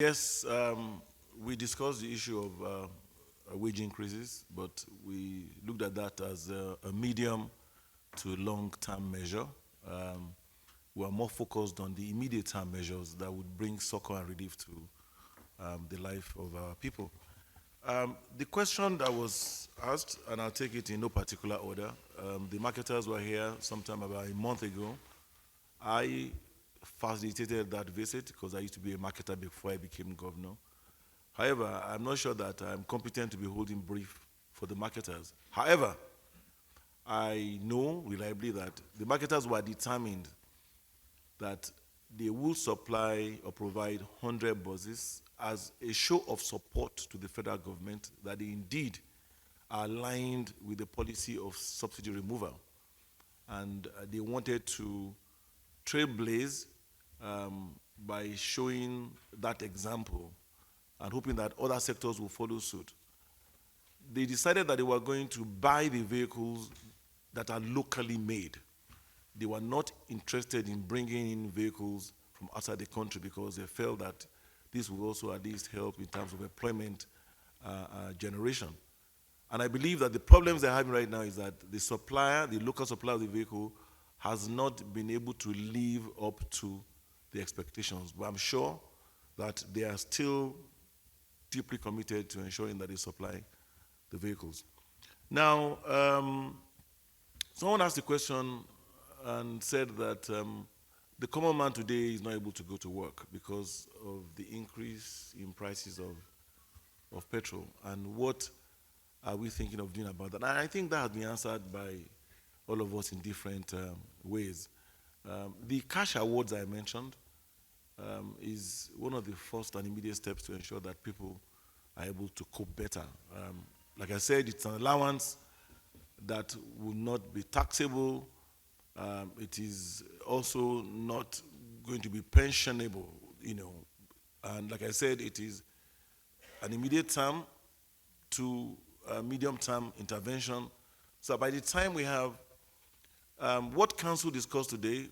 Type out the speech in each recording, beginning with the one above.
Yes, we discussed the issue of wage increases, but we looked at that as a medium to long-term measure. Um, we are more focused on the immediate-term measures that would bring succor and relief to the life of our people. The question that was asked, and I'll take it in no particular order, the marketers were here sometime about a month ago. I facilitated that visit because I used to be a marketer before I became governor. However, I'm not sure that I'm competent to be holding brief for the marketers. However, I know reliably that the marketers were determined that they will supply or provide 100 buses as a show of support to the federal government that they indeed are aligned with the policy of subsidy removal. And they wanted to trailblaze by showing that example and hoping that other sectors will follow suit. They decided that they were going to buy the vehicles that are locally made. They were not interested in bringing in vehicles from outside the country because they felt that this would also at least help in terms of employment generation. And I believe that the problems they're having right now is that the supplier, the local supplier of the vehicle, has not been able to live up to the expectations. But I'm sure that they are still deeply committed to ensuring that they supply the vehicles. Now, someone asked a question and said that the common man today is not able to go to work because of the increase in prices of petrol. And what are we thinking of doing about that? And I think that has been answered by all of us in different ways. The cash awards I mentioned is one of the first and immediate steps to ensure that people are able to cope better. Like I said, it's an allowance that will not be taxable. It is also not going to be pensionable, And like I said, it is an immediate term to a medium-term intervention. So by the time we have, what Council discussed today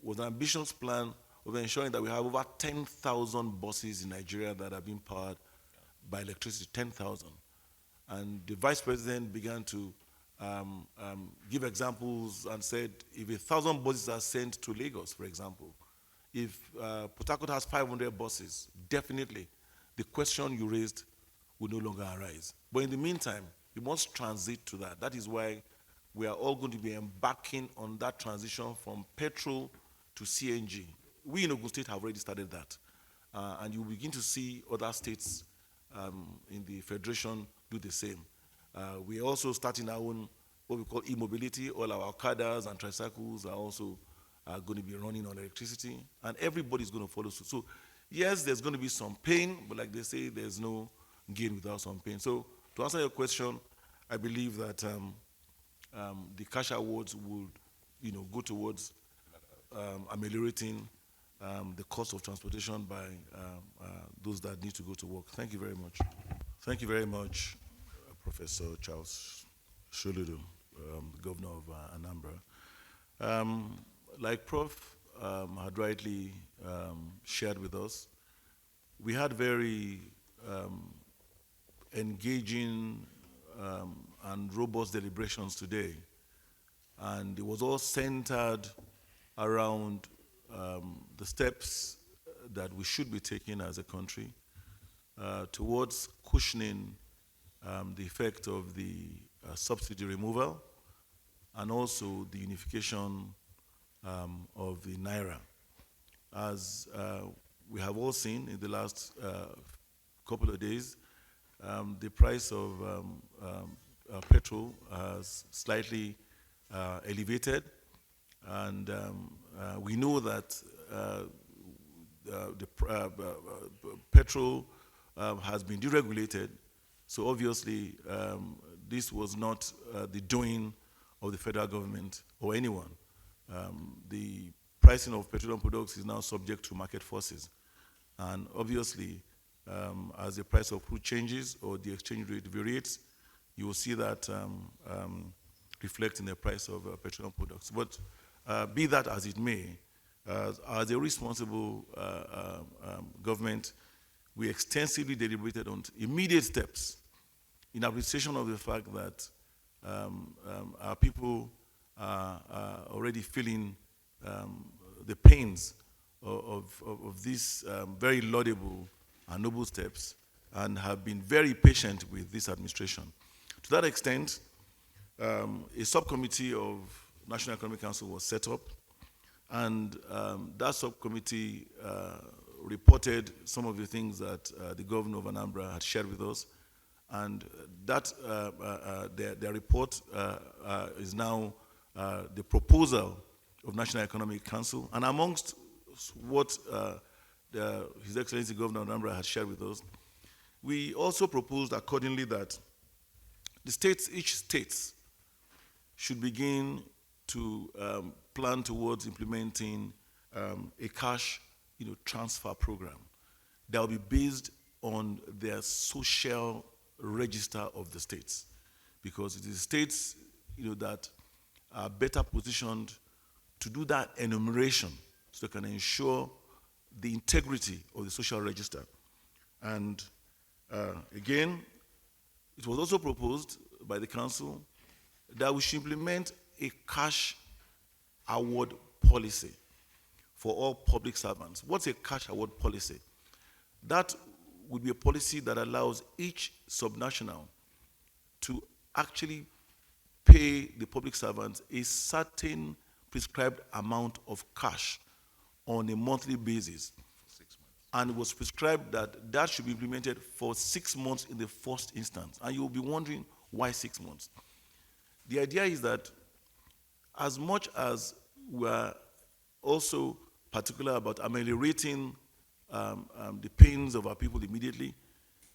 was an ambitious plan of ensuring that we have over 10,000 buses in Nigeria that are being powered by electricity, 10,000. And the Vice President began to give examples and said, if 1,000 buses are sent to Lagos, for example, if Port Harcourt has 500 buses, definitely the question you raised will no longer arise. But in the meantime, we must transit to that. That is why we are all going to be embarking on that transition from petrol to CNG. We in Ogun State have already started that. And you begin to see other states in the Federation do the same. We are also starting our own, what we call e-mobility. All our Okadas and tricycles are also going to be running on electricity, and everybody's going to follow suit. So, yes, there's going to be some pain, but like they say, there's no gain without some pain. So, to answer your question, I believe that the cash awards would, go towards ameliorating the cost of transportation by those that need to go to work. Thank you very much. Thank you very much, Professor Charles Soludo, Governor of Anambra. Like Prof had rightly shared with us, we had very engaging and robust deliberations today. And it was all centered around the steps that we should be taking as a country towards cushioning the effect of the subsidy removal and also the unification of the Naira. As we have all seen in the last couple of days, the price of petrol has slightly elevated, and we know that the petrol has been deregulated. So obviously, this was not the doing of the federal government or anyone. The pricing of petroleum products is now subject to market forces. And obviously, as the price of crude changes or the exchange rate varies, you will see that reflect in the price of petroleum products. But be that as it may, as a responsible government, we extensively deliberated on immediate steps in appreciation of the fact that our people are already feeling the pains of these very laudable and noble steps and have been very patient with this administration. To that extent, a subcommittee of National Economic Council was set up, and that subcommittee reported some of the things that the governor of Anambra had shared with us, and that their report is now the proposal of National Economic Council. And amongst what His Excellency Governor of Anambra had shared with us, we also proposed accordingly that the states, each state, should begin to plan towards implementing a cash transfer program that will be based on their social register of the states, because it is states that are better positioned to do that enumeration so they can ensure the integrity of the social register. And again, it was also proposed by the council that we should implement a cash award policy for all public servants. What's a cash award policy? That would be a policy that allows each subnational to actually pay the public servants a certain prescribed amount of cash on a monthly basis. And it was prescribed that that should be implemented for 6 months in the first instance. And you'll be wondering, why 6 months? The idea is that as much as we're also particular about ameliorating the pains of our people immediately,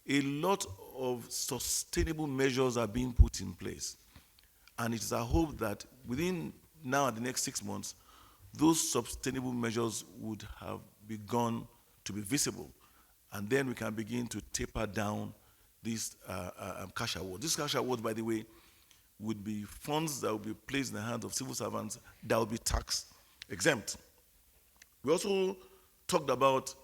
a lot of sustainable measures are being put in place. And it is our hope that within now and the next 6 months, those sustainable measures would have begun to be visible. And then we can begin to taper down these cash awards. These cash awards, by the way, would be funds that will be placed in the hands of civil servants that will be tax exempt. We also talked about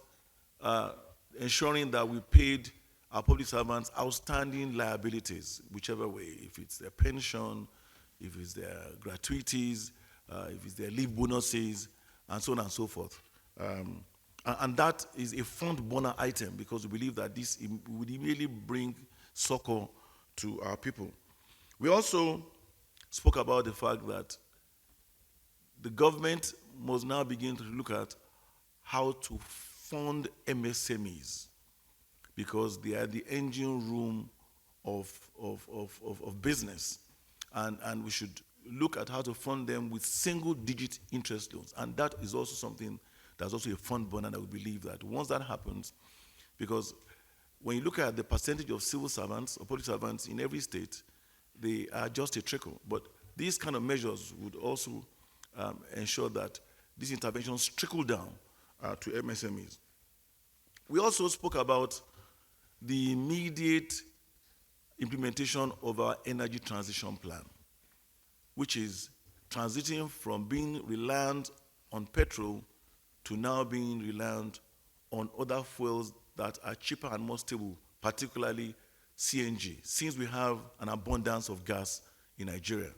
ensuring that we paid our public servants outstanding liabilities, whichever way, if it's their pension, if it's their gratuities, if it's their leave bonuses, and so on and so forth. And that is a front burner item because we believe that this would immediately bring succor to our people. We also spoke about the fact that the government must now begin to look at how to fund MSMEs because they are the engine room of business. And we should look at how to fund them with single-digit interest loans. And that is also something that's also a fund burner that we believe that once that happens, because when you look at the percentage of civil servants or public servants in every state, they are just a trickle. But these kind of measures would also ensure that these interventions trickle down to MSMEs. We also spoke about the immediate implementation of our energy transition plan, which is transiting from being reliant on petrol to now being reliant on other fuels that are cheaper and more stable, particularly CNG, since we have an abundance of gas in Nigeria.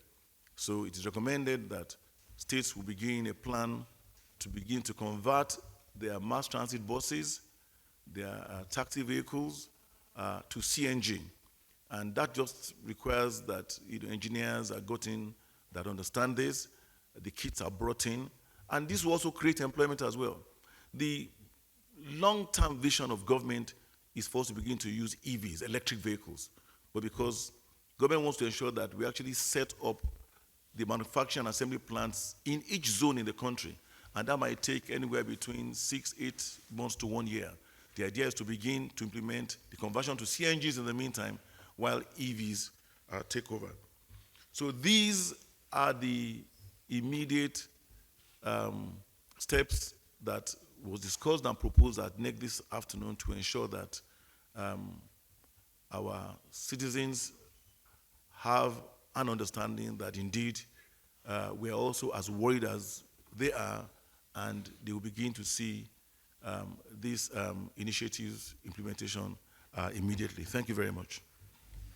So it is recommended that states will begin a plan to begin to convert their mass transit buses, their taxi vehicles to CNG. And that just requires that engineers are gotten that understand this, the kits are brought in, and this will also create employment as well. The long-term vision of government is for us to begin to use EVs, electric vehicles. But because government wants to ensure that we actually set up the manufacturing and assembly plants in each zone in the country, and that might take anywhere between 6, 8 months to 1 year. The idea is to begin to implement the conversion to CNGs in the meantime, while EVs take over. So these are the immediate steps that was discussed and proposed at NEC this afternoon to ensure that our citizens have an understanding that indeed we are also as worried as they are, and they will begin to see these initiatives implementation immediately. Thank you very much.